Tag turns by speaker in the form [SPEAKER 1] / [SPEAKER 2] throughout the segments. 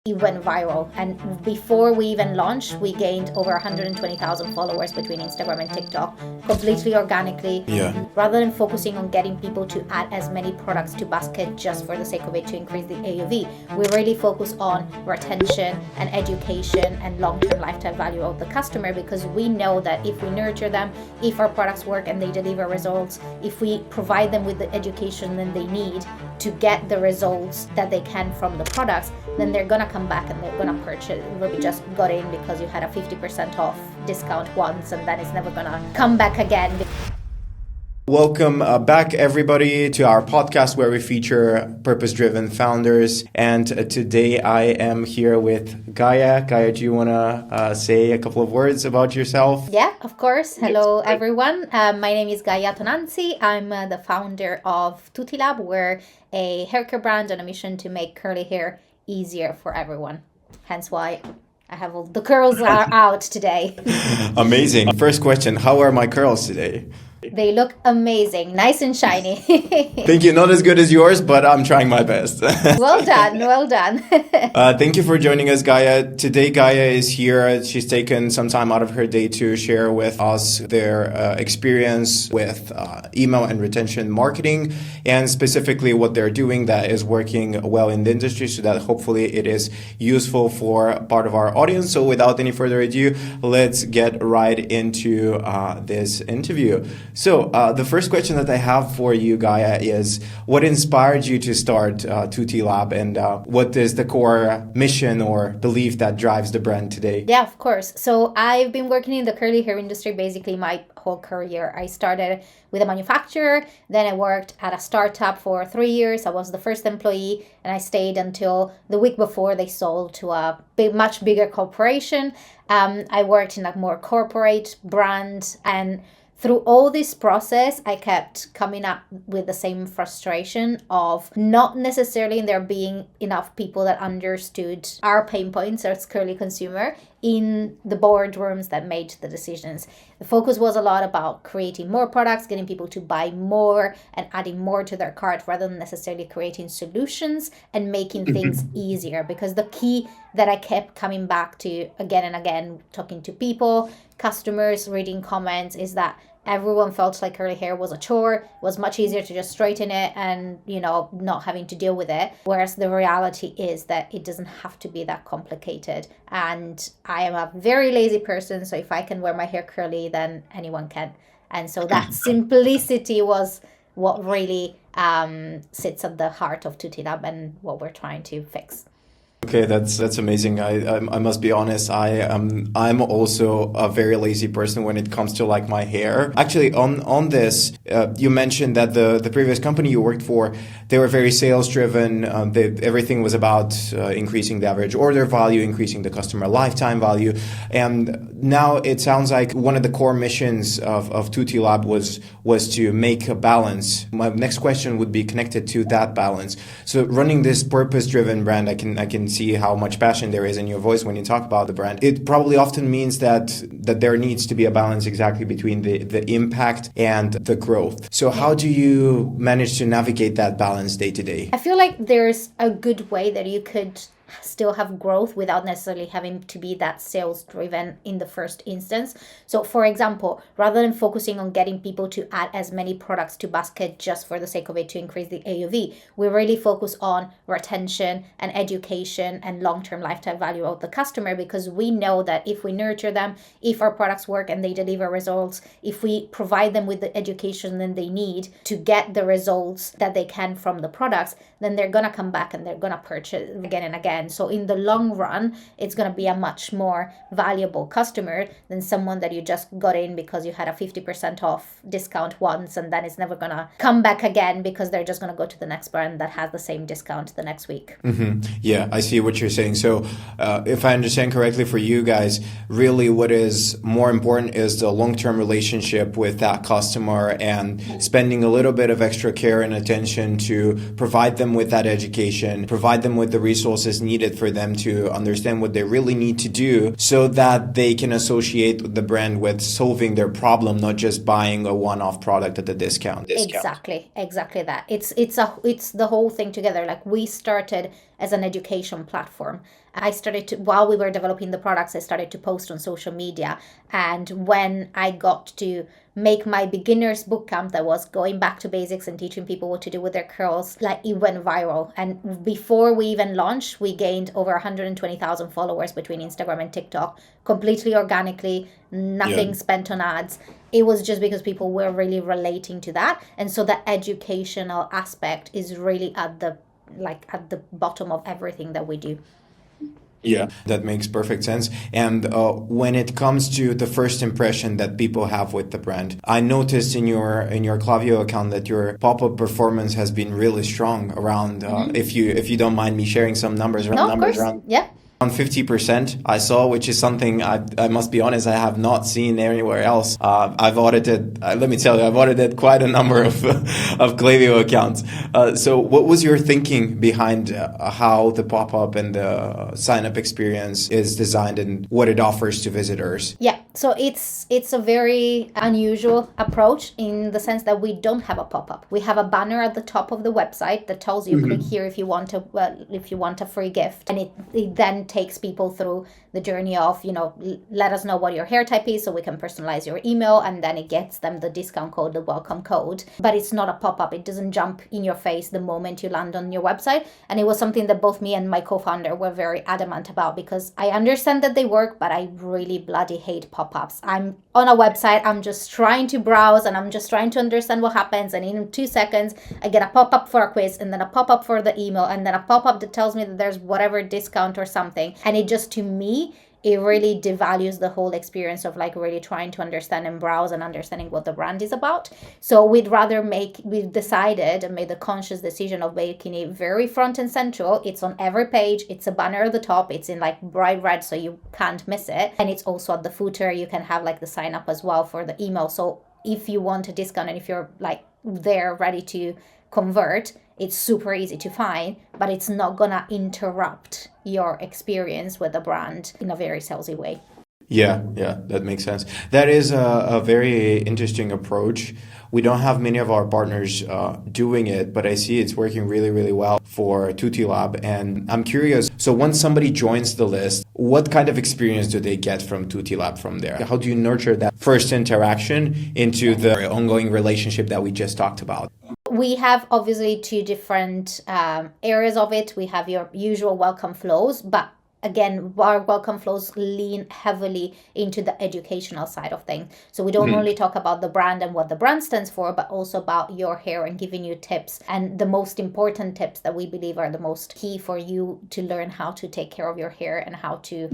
[SPEAKER 1] It went viral, and before we even launched, we gained over 120,000 followers between Instagram and TikTok, completely organically.
[SPEAKER 2] Yeah.
[SPEAKER 1] Rather than focusing on getting people to add as many products to basket just for the sake of it to increase the AOV, we really focus on retention and education and long-term lifetime value of the customer, because we know that if we nurture them, if our products work and they deliver results, if we provide them with the education that they need to get the results that they can from the products, then they're gonna come back and they're gonna purchase. We just got in because you had a 50% off discount once, and then it's never gonna come back again.
[SPEAKER 2] Welcome back, everybody, to our podcast where we feature purpose-driven founders. And today I am here with Gaia. Gaia, do you want to say a couple of words about yourself?
[SPEAKER 1] Yeah, of course. Hello, everyone. My name is Gaia Tonanzi. I'm the founder of Tutilab. We're a haircare brand on a mission to make curly hair easier for everyone. Hence why I have all the curls are out today.
[SPEAKER 2] Amazing. First question, how are my curls today?
[SPEAKER 1] They look amazing, nice and shiny.
[SPEAKER 2] Thank you. Not as good as yours, but I'm trying my best.
[SPEAKER 1] Well done, well done.
[SPEAKER 2] Thank you for joining us, Gaia. Today, Gaia is here. She's taken some time out of her day to share with us their experience with email and retention marketing, and specifically what they're doing that is working well in the industry, so that hopefully it is useful for part of our audience. So without any further ado, let's get right into this interview. So the first question that I have for you, Gaia, is what inspired you to start Tutilab, and what is the core mission or belief that drives the brand today?
[SPEAKER 1] Yeah, of course. So I've been working in the curly hair industry basically my whole career. I started with a manufacturer, then I worked at a startup for 3 years. I was the first employee, and I stayed until the week before they sold to a much bigger corporation. I worked in a more corporate brand, and through all this process, I kept coming up with the same frustration of not necessarily there being enough people that understood our pain points as curly consumer in the boardrooms that made the decisions. The focus was a lot about creating more products, getting people to buy more and adding more to their cart, rather than necessarily creating solutions and making things easier. Because the key that I kept coming back to again and again, talking to people, customers, reading comments, is that everyone felt like curly hair was a chore. It was much easier to just straighten it and, not having to deal with it. Whereas the reality is that it doesn't have to be that complicated. And I am a very lazy person, so if I can wear my hair curly, then anyone can. And so that simplicity was what really sits at the heart of Tutilab and what we're trying to fix.
[SPEAKER 2] Okay, that's amazing. I must be honest. I'm also a very lazy person when it comes to like my hair. Actually, on this, you mentioned that the previous company you worked for, they were very sales driven. Everything was about increasing the average order value, increasing the customer lifetime value, and now it sounds like one of the core missions of Tutilab was to make a balance. My next question would be connected to that balance. So running this purpose driven brand, I can see how much passion there is in your voice when you talk about the brand. It probably often means that there needs to be a balance exactly between the impact and the growth. So how do you manage to navigate that balance day to day?
[SPEAKER 1] I feel like there's a good way that you could still have growth without necessarily having to be that sales driven in the first instance. So for example, rather than focusing on getting people to add as many products to basket just for the sake of it to increase the AOV, we really focus on retention and education and long-term lifetime value of the customer, because we know that if we nurture them, if our products work and they deliver results, if we provide them with the education that they need to get the results that they can from the products, then they're gonna come back and they're gonna purchase again and again. So in the long run, it's going to be a much more valuable customer than someone that you just got in because you had a 50% off discount once, and then it's never going to come back again because they're just going to go to the next brand that has the same discount the next week.
[SPEAKER 2] Mm-hmm. Yeah, I see what you're saying. So if I understand correctly, for you guys, really what is more important is the long-term relationship with that customer and spending a little bit of extra care and attention to provide them with that education, provide them with the resources needed for them to understand what they really need to do so that they can associate the brand with solving their problem, not just buying a one-off product at a discount.
[SPEAKER 1] Exactly that. It's the whole thing together. Like, we started as an education platform, I started to, while we were developing the products, I started to post on social media. And when I got to make my beginners bootcamp that was going back to basics and teaching people what to do with their curls, like it went viral. And before we even launched, we gained over 120,000 followers between Instagram and TikTok, completely organically, nothing spent on ads. It was just because people were really relating to that. And so the educational aspect is really at the bottom of everything that we do.
[SPEAKER 2] Yeah, that makes perfect sense. And when it comes to the first impression that people have with the brand, I noticed in your Klaviyo account that your pop-up performance has been really strong around. If you don't mind me sharing some numbers around around 50% I saw, which is something I must be honest, I have not seen anywhere else. I've audited, let me tell you, I've audited quite a number of Klaviyo accounts. So what was your thinking behind how the pop-up and the sign-up experience is designed and what it offers to visitors?
[SPEAKER 1] Yeah, so it's a very unusual approach in the sense that we don't have a pop-up. We have a banner at the top of the website that tells you click here if you want a free gift, and it then takes people through the journey of, let us know what your hair type is so we can personalize your email, and then it gets them the discount code, the welcome code. But it's not a pop-up. It doesn't jump in your face the moment you land on your website. And it was something that both me and my co-founder were very adamant about, because I understand that they work, but I really bloody hate pop-ups. I'm on a website, I'm just trying to browse and I'm just trying to understand what happens, and in 2 seconds I get a pop-up for a quiz, and then a pop-up for the email, and then a pop-up that tells me that there's whatever discount or something. And it just, to me, it really devalues the whole experience of really trying to understand and browse and understanding what the brand is about. So we've decided and made the conscious decision of making it very front and central. It's on every page. It's a banner at the top. It's in bright red, so you can't miss it. And it's also at the footer. You can have the sign up as well for the email. So if you want a discount and if you're there ready to convert, it's super easy to find, but it's not gonna interrupt your experience with the brand in a very salesy way.
[SPEAKER 2] Yeah, that makes sense. That is a very interesting approach. We don't have many of our partners doing it, but I see it's working really, really well for Tutilab. And I'm curious, so once somebody joins the list, what kind of experience do they get from Tutilab from there? How do you nurture that first interaction into the ongoing relationship that we just talked about?
[SPEAKER 1] We have obviously 2 different areas of it. We have your usual welcome flows, but again, our welcome flows lean heavily into the educational side of things. So we don't only talk about the brand and what the brand stands for, but also about your hair and giving you tips, and the most important tips that we believe are the most key for you to learn how to take care of your hair and how to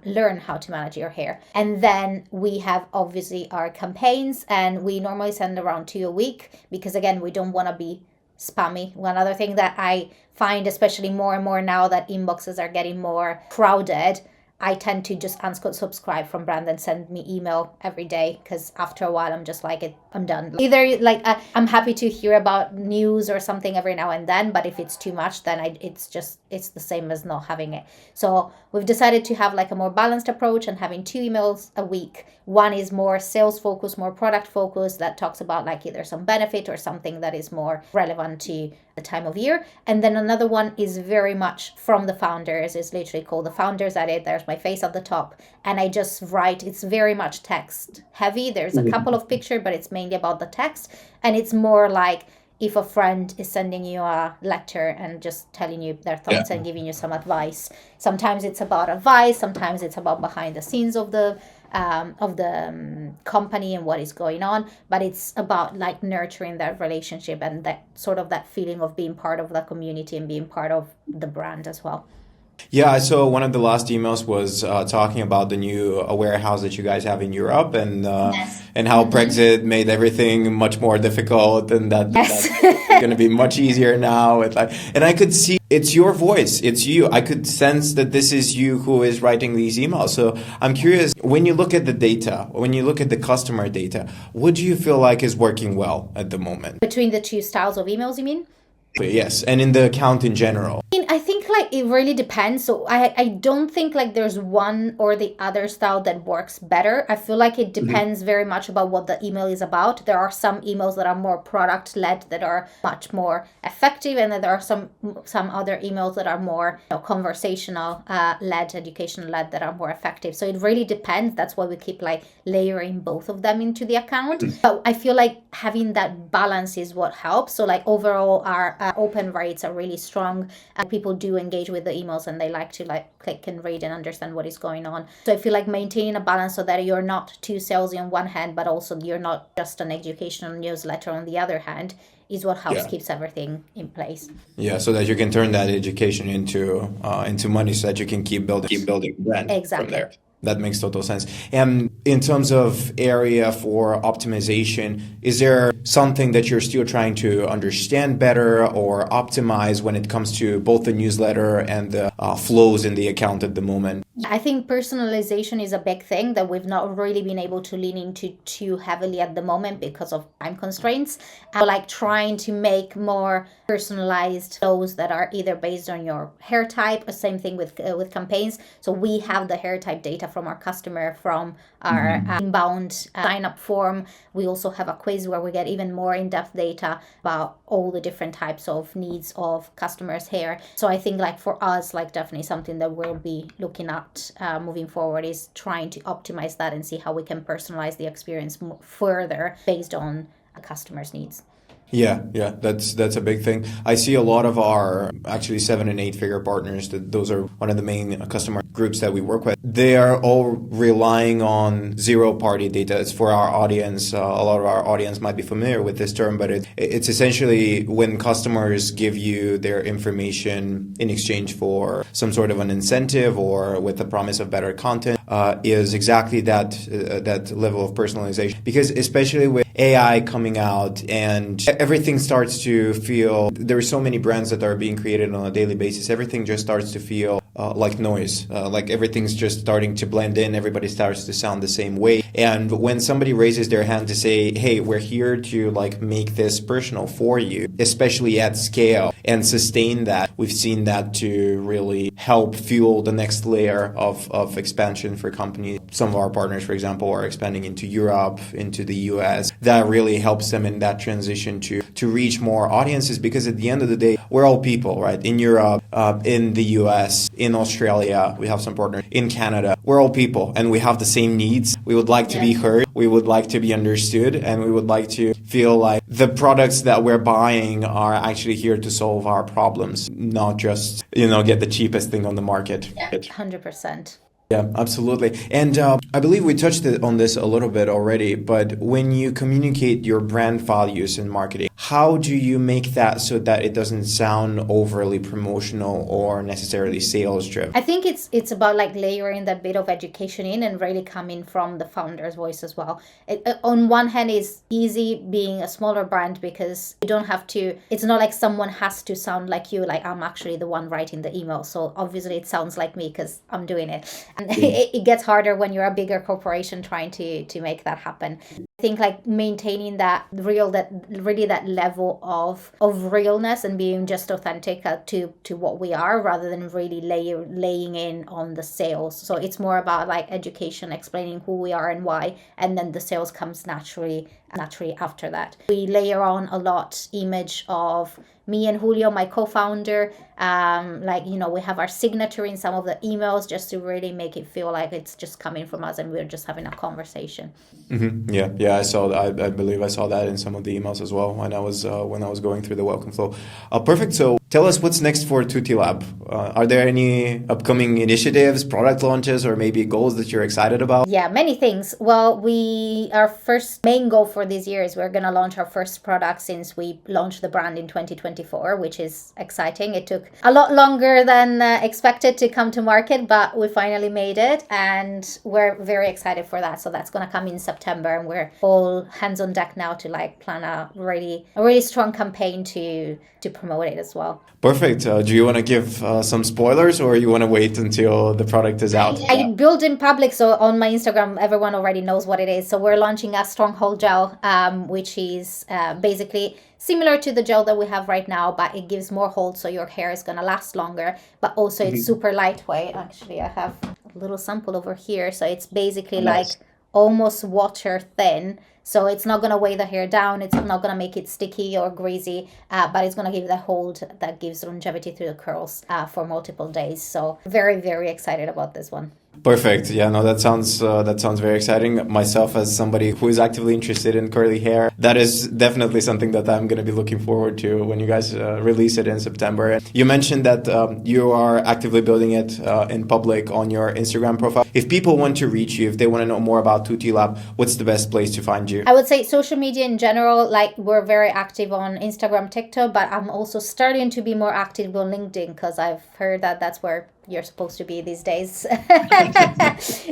[SPEAKER 1] learn how to manage your hair. And then we have obviously our campaigns, and we normally send around 2 a week because, again, we don't want to be spammy. One other thing that I find, especially more and more now that inboxes are getting more crowded, I tend to just unsubscribe from brand and send me email every day, because after a while I'm just I'm done. Either I'm happy to hear about news or something every now and then, but if it's too much, then it's the same as not having it. So we've decided to have a more balanced approach and having 2 emails a week. One is more sales focused, more product focused, that talks about either some benefit or something that is more relevant to the time of year. And then another one is very much from the founders. It's literally called the Founders Edit. There's my face at the top, and I just write. It's very much text heavy. There's a couple of pictures, but it's mainly about the text. And it's more if a friend is sending you a letter and just telling you their thoughts and giving you some advice. Sometimes it's about advice, sometimes it's about behind the scenes of the company and what is going on, but it's about nurturing that relationship and that sort of that feeling of being part of the community and being part of the brand as well.
[SPEAKER 2] Yeah, I saw one of the last emails was talking about the new warehouse that you guys have in Europe, and and how Brexit made everything much more difficult, and that's going to be much easier now. And I could see it's your voice, it's you. I could sense that this is you who is writing these emails. So I'm curious, when you look at the data, when you look at the customer data, what do you feel is working well at the moment?
[SPEAKER 1] Between the 2 styles of emails, you mean?
[SPEAKER 2] Yes, and in the account in general.
[SPEAKER 1] I think like it really depends. So I don't think like there's one or the other style that works better. I feel like it depends very much about what the email is about. There are some emails that are more product led that are much more effective, and then there are some other emails that are more conversational led, education led, that are more effective. So it really depends. That's why we keep like layering both of them into the account. But I feel like having that balance is what helps. So like overall our open rates are really strong. People do engage with the emails and they like to like click and read and understand what is going on. So I feel like maintaining a balance so that you're not too salesy on one hand, but also you're not just an educational newsletter on the other hand, is what helps keeps everything in place.
[SPEAKER 2] Yeah, so that you can turn that education into money, so that you can keep building brand
[SPEAKER 1] Exactly.
[SPEAKER 2] from there. That makes total sense. And in terms of area for optimization, is there something that you're still trying to understand better or optimize when it comes to both the newsletter and the flows in the account at the moment?
[SPEAKER 1] I think personalization is a big thing that we've not really been able to lean into too heavily at the moment because of time constraints. Like trying to make more personalized flows that are either based on your hair type, or same thing with campaigns. So we have the hair type data from our customer from our inbound sign up form. We also have a quiz where we get even more in-depth data about all the different types of needs of customers' hair. So I think like for us, like definitely something that we'll be looking at moving forward is trying to optimize that and see how we can personalize the experience further based on a customer's needs.
[SPEAKER 2] Yeah, that's a big thing. I see a lot of our actually 7 and 8 figure partners, that those are one of the main customer groups that we work with. They are all relying on zero party data. It's for our audience. A lot of our audience might be familiar with this term, but it's essentially when customers give you their information in exchange for some sort of an incentive or with the promise of better content, is exactly that level of personalization. Because especially with AI coming out and everything starts to feel, there are so many brands that are being created on a daily basis. Everything just starts to feel like noise, like everything's just starting to blend in. Everybody starts to sound the same way. And when somebody raises their hand to say, hey, we're here to like make this personal for you, especially at scale, and sustain that, we've seen that to really help fuel the next layer of expansion for companies. Some of our partners, for example, are expanding into Europe, into the US. That really helps them in that transition to reach more audiences, because at the end of the day, we're all people, right? In Europe, in the US, in Australia, we have some partners, in Canada, we're all people and we have the same needs. We would like to be heard, we would like to be understood, and we would like to feel like the products that we're buying are actually here to solve our problems, not just, get the cheapest thing on the market.
[SPEAKER 1] 100%.
[SPEAKER 2] Yeah, absolutely. And I believe we touched on this a little bit already, but when you communicate your brand values in marketing, how do you make that so that it doesn't sound overly promotional or necessarily sales driven?
[SPEAKER 1] I think it's about like layering that bit of education in and really coming from the founder's voice as well. On one hand, it's easy being a smaller brand because you don't have to, it's not like someone has to sound like you, like I'm actually the one writing the email. So obviously it sounds like me because I'm doing it. And it gets harder when you're a bigger corporation trying to make that happen. I think like maintaining that level of realness and being just authentic to what we are, rather than really laying in on the sales. So it's more about like education, explaining who we are and why, and then the sales comes naturally after that. We layer on a lot image of me and Julio, my co-founder. We have our signature in some of the emails just to really make it feel like it's just coming from us and we're just having a conversation.
[SPEAKER 2] Mm-hmm. Yeah, I saw that. I believe I saw that in some of the emails as well when I was going through the welcome flow. Perfect. So tell us what's next for Tutilab. Are there any upcoming initiatives, product launches, or maybe goals that you're excited about?
[SPEAKER 1] Yeah, many things. Well, our first main goal for this year is we're going to launch our first product since we launched the brand in 2024, which is exciting. It took a lot longer than expected to come to market, but we finally made it and we're very excited for that. So that's going to come in September and we're all hands on deck now to like plan a really strong campaign to promote it as well.
[SPEAKER 2] Perfect. Do you want to give some spoilers, or you want to wait until the product is out?
[SPEAKER 1] I build in public, so on my Instagram, everyone already knows what it is. So we're launching a stronghold gel, which is basically similar to the gel that we have right now, but it gives more hold, so your hair is going to last longer. But also it's super lightweight. Actually, I have a little sample over here. So it's basically like almost water thin. So it's not going to weigh the hair down. It's not going to make it sticky or greasy, but it's going to give the hold that gives longevity through the curls for multiple days. So very, very excited about this one.
[SPEAKER 2] Perfect. Yeah, no, that sounds very exciting. Myself, as somebody who is actively interested in curly hair, that is definitely something that I'm going to be looking forward to when you guys release it in September. And you mentioned that you are actively building it in public on your Instagram profile. If people want to reach you, if they want to know more about Tutilab, what's the best place to find you?
[SPEAKER 1] I would say social media in general, like we're very active on Instagram, TikTok, but I'm also starting to be more active on LinkedIn because I've heard that that's where you're supposed to be these days.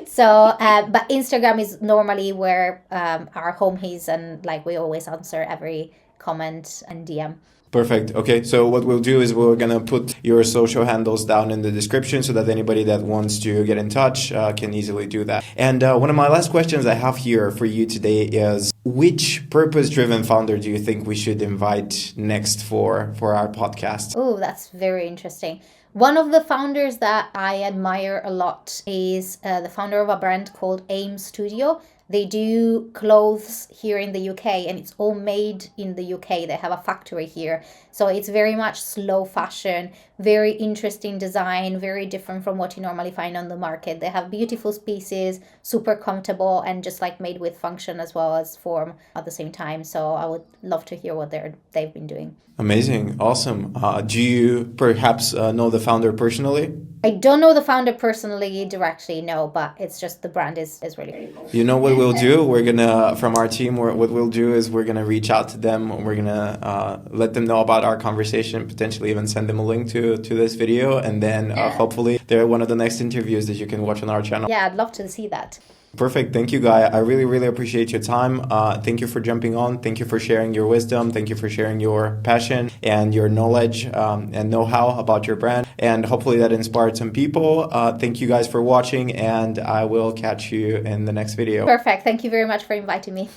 [SPEAKER 1] So, but Instagram is normally where our home is, and like we always answer every comment and DM.
[SPEAKER 2] Perfect. Okay, so what we'll do is we're going to put your social handles down in the description so that anybody that wants to get in touch can easily do that. And one of my last questions I have here for you today is, which purpose-driven founder do you think we should invite next for our podcast?
[SPEAKER 1] Oh, that's very interesting. One of the founders that I admire a lot is the founder of a brand called AIM Studio. They do clothes here in the UK, and it's all made in the UK. They have a factory here. So it's very much slow fashion, very interesting design, very different from what you normally find on the market. They have beautiful pieces, super comfortable, and just like made with function as well as form at the same time. So I would love to hear what they've been doing.
[SPEAKER 2] Amazing. Awesome. Do you perhaps know the founder personally?
[SPEAKER 1] I don't know the founder personally directly, no, but it's just the brand is really cool.
[SPEAKER 2] You know what we'll do? We're going to, from our team, what we'll do is we're going to reach out to them. We're going to let them know about our conversation, potentially even send them a link to this video. And then hopefully they're one of the next interviews that you can watch on our channel.
[SPEAKER 1] Yeah, I'd love to see that.
[SPEAKER 2] Perfect. Thank you, Gaia. I really, really appreciate your time. Thank you for jumping on. Thank you for sharing your wisdom. Thank you for sharing your passion and your knowledge and know-how about your brand. And hopefully that inspired some people. Thank you guys for watching, and I will catch you in the next video.
[SPEAKER 1] Perfect. Thank you very much for inviting me.